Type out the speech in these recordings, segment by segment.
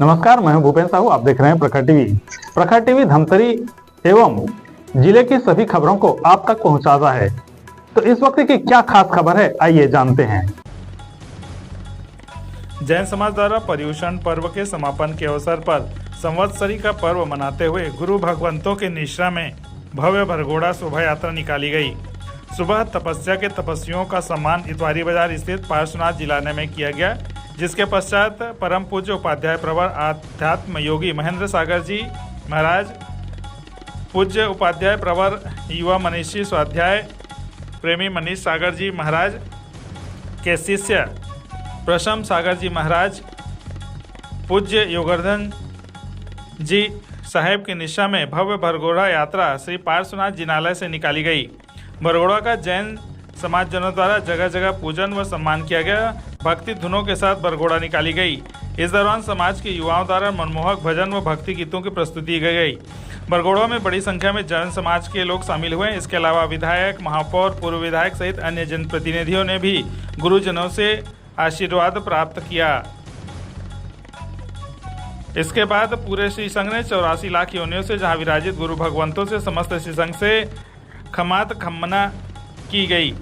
नमस्कार, मैं हूं भूपेन साहू। आप देख रहे हैं प्रखर टीवी। प्रखर टीवी धमतरी एवं जिले की सभी खबरों को आप तक पहुंचाता है। तो इस वक्त की क्या खास खबर है, आइए जानते हैं। जैन समाज द्वारा पर्युषण पर्व के समापन के अवसर पर संवत्सरी का पर्व मनाते हुए गुरु भगवंतों के निश्रा में भव्य भरघोड़ा शोभा यात्रा निकाली गई। सुबह तपस्या के तपस्वियों का सम्मान इतवारी बाजार स्थित पार्श्वनाथ जिलाने में किया गया, जिसके पश्चात परम पूज्य उपाध्याय प्रवर आध्यात्म योगी महेंद्र सागर जी महाराज, पूज्य उपाध्याय प्रवर युवा मनीषी स्वाध्याय प्रेमी मनीष सागर जी महाराज के शिष्य प्रशम सागर जी महाराज, पूज्य योगर्धन जी साहेब की निशा में भव्य भरघोड़ा यात्रा श्री पार्श्वनाथ जिनालय से निकाली गई। भरघोड़ा का जैन समाजजनों द्वारा जगह जगह पूजन व सम्मान किया गया। भक्ति धुनों के साथ भरघोड़ा निकाली गई। इस दौरान समाज के युवाओं द्वारा मनमोहक भजन व भक्ति गीतों की प्रस्तुति की गई। भरघोड़ा में बड़ी संख्या में जैन समाज के लोग शामिल हुए। इसके अलावा विधायक, महापौर, पूर्व विधायक सहित अन्य जनप्रतिनिधियों ने भी गुरुजनों से आशीर्वाद प्राप्त किया। इसके बाद पूरे श्री संघ ने 84 लाख योनियों से जहां विराजित गुरु भगवंतों से समस्त श्री संघ से खमात खम्मना की गई।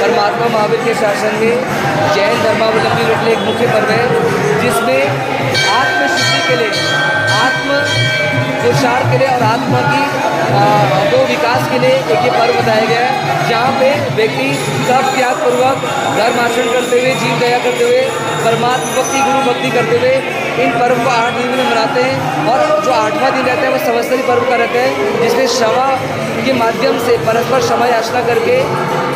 परमात्मा महावीर के शासन में जैन धर्मावलंबी लोग के लिए एक मुख्य पर्व है, जिसमें आत्म शुद्धि के लिए, आत्म पुरुषार्थ के लिए और आत्मा की दो विकास के लिए एक ये पर्व बताया गया है, जहाँ पे व्यक्ति सब त्यागपूर्वक धर्म आचरण करते हुए, जीव दया करते हुए, परमात्मा भक्ति, गुरु भक्ति करते हुए इन पर्व को 8 दिन में मनाते हैं। और जो 8वां दिन रहता है वो संवत्सरी पर्व का रहता है, जिसमें क्षमा के माध्यम से परस्पर क्षमा याचना करके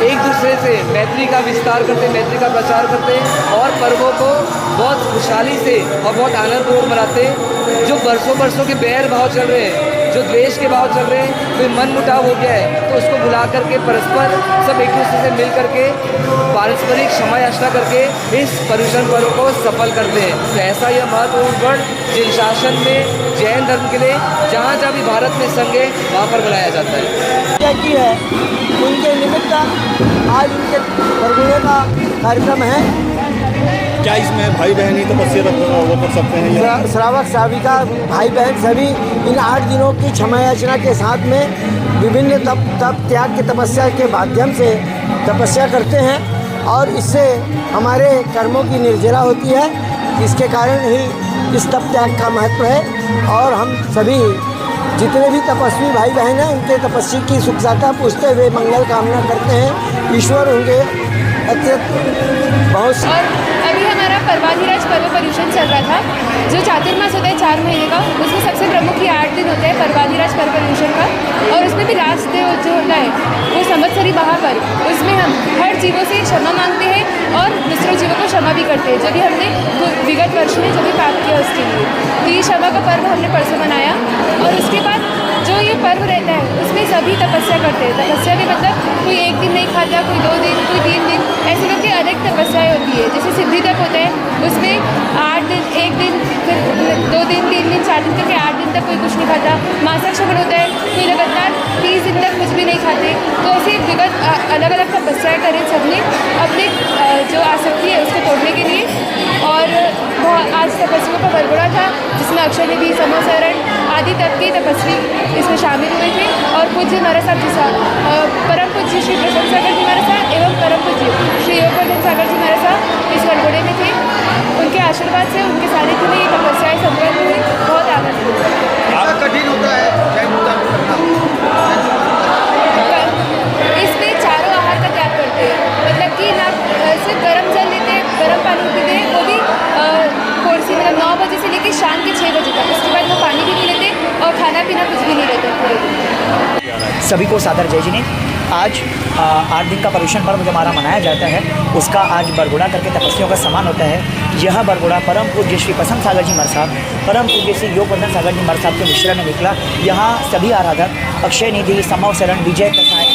एक दूसरे से मैत्री का विस्तार करते हैं, मैत्री का प्रचार करते हैं और पर्वों को बहुत खुशहाली से और बहुत आनंदपूर्वक मनाते हैं। जो बरसों के बैर भाव चल रहे हैं, जो द्वेष के भाव चल रहे हैं, कोई मन मुटाव हो गया है तो उसको भुला करके परस्पर सब एक दूसरे से मिल करके पारस्परिक क्षमा याचना करके इस पर्युषण पर्व को सफल करते हैं। तो ऐसा यह महत्वपूर्ण पर्व जिन शासन में जैन धर्म के लिए जहाँ जहाँ भी भारत में संघ है वहाँ पर मनाया जाता है। की है उनके निमित्त आज उनके बरगुड़े का कार्यक्रम है। क्या इसमें भाई बहन ही तपस्या वो कर सकते हैं? श्रावक श्राविका भाई बहन सभी इन 8 दिनों की क्षमा याचना के साथ में विभिन्न तप त्याग की तपस्या के माध्यम से तपस्या करते हैं और इससे हमारे कर्मों की निर्जरा होती है। इसके कारण ही इस तप त्याग का महत्व है और हम सभी जितने भी तपस्वी भाई बहन हैं उनके तपस्या की सुख शांति पूछते हुए मंगल कामना करते हैं। ईश्वर होंगे अत्यंत बहुत। और अभी हमारा पर्वाधिराज पर्व पर्युषण चल रहा था, जो चातुर्मास होता है 4 महीने का, उसमें सबसे प्रमुख ये 8 दिन होता है पर्वाधिराज पर्व पर्युषण का। और उसमें भी लास्ट डे जो होता है वो संवत्सरी महापर्व, उसमें हम हर जीवों से क्षमा मांगते हैं और दूसरों जीवों को क्षमा भी करते हैं, जो भी हमने विगत वर्ष में जो भी पाप किया उसके लिए। तो ये क्षमा का पर्व हमने परसों मनाया। और उसके बाद जो ये पर्व रहता है उसमें सभी तपस्या करते हैं। तपस्या भी मतलब कोई 1 दिन नहीं खाता, कोई 2 दिन, कोई 3 दिन, ऐसे करके अलग तपस्याएं होती है। जैसे सिद्धि तप होता है, उसमें 8 दिन, 1 दिन, फिर 2 दिन, 3 दिन, 4 दिन करके 8 दिन तक कोई कुछ नहीं खाता। मासिक श्रवण होता है, कोई लगातार 30 दिन तक कुछ भी नहीं खाते। तो ऐसे विगत अलग अलग तपस्याएँ करें सबने अपने जो आसक्ति है उसको तोड़ने के लिए। और आज तपस्वियों का बरगुड़ा था, जिसमें अक्षय निधि, समोसरण आदि तक के तपस्वी इसमें शामिल हुए थे। और पूज्य महाराज साहब जी साहब, परम पूज्य श्री प्रसन्न सागर जी महाराज साहब एवं परम पूज्य श्री योगवर्धन सागर जी महाराज साहब इस बरगुड़े में थे। उनके आशीर्वाद से, उनके सानिध्य में ये तपस्याएँ संपन्न हुई। बहुत आनंद हुआ। कठिन होता है इसमें चारों आहार का त्याग करते हैं, मतलब कि ना सिर्फ गर्म जल लेते हैं, गर्म पानी पीते हैं, वो भी कोर्सी मतलब 9 बजे से लेकर शाम के 6 बजे तक। उसके बाद वो पानी भी नहीं लेते और खाना पीना कुछ भी नहीं लेते पूरे दिन। सभी को सादर जय जिने। आज 8 दिन का पर्युषण पर्व जो हमारा मनाया जाता है उसका आज बरगुड़ा करके तपस्वियों का सम्मान होता है। यह बरगुड़ा परम पूज्य श्री प्रसन्न सागर जी महाराज साहब, परम पूज्य श्री योगवर्धन सागर जी महाराज साहब के मिश्रण में निकला। यहाँ सभी आराधक अक्षय निधि, समोसरण, विजय कसाय,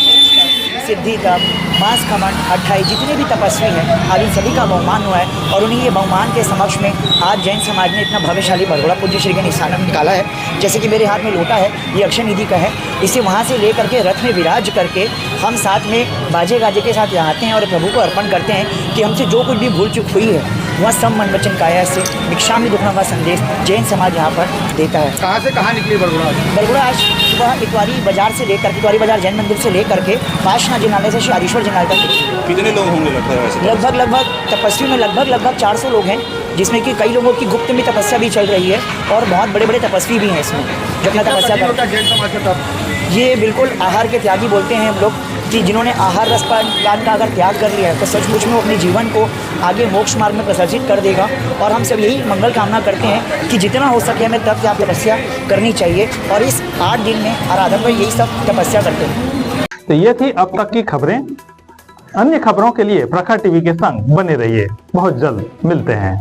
सिद्धि तप, मांस खमन, 28 जितने भी तपस्वी हैं आज इन सभी का बहुमान हुआ है। और उन्हीं ये बहुमान के समक्ष में आज जैन समाज ने इतना भव्यशाली बरगुड़ा पूज्य श्री के निशाना में निकाला है। जैसे कि मेरे हाथ में लोटा है, ये अक्षय निधि का है। इसे वहाँ से ले करके रथ में विराज करके हम साथ में बाजे गाजे के साथ यहाँ आते हैं और प्रभु को अर्पण करते हैं कि हमसे जो कुछ भी भूल चूक हुई है वह सब मन वचन काया से भिक्षामि दुखम का संदेश जैन समाज यहाँ पर देता है। कहाँ से कहाँ निकली बरगुड़ा? बरगुड़ा आज सुबह इतवारी बाजार से लेकर इतवारी बाजार जैन मंदिर से लेकर के पाशना जिनालय से श्री आदिश्वर जिनालय तक निकली। कितने लोग होंगे लगता है वैसे? लगभग तपस्वी में लगभग 400 लोग हैं, जिसमें कि कई लोगों की गुप्त में तपस्या भी चल रही है और बहुत बड़े बड़े तपस्वी भी हैं इसमें जो अपना तपस्या करते हैं। ये बिल्कुल आहार के त्यागी बोलते हैं हम लोग कि जिन्होंने आहार रसपान का अगर त्याग कर लिया है तो सचमुच में वो अपने जीवन को आगे मोक्ष मार्ग में प्रसर्जित कर देगा। और हम सब यही मंगल कामना करते हैं कि जितना हो सके हमें तप त्याग तपस्या करनी चाहिए और इस 8 दिन में आराधन में यही सब तपस्या करते हैं। तो ये थी अब तक की खबरें। अन्य खबरों के लिए प्रखर टीवी के संग बने रहिए। बहुत जल्द मिलते हैं।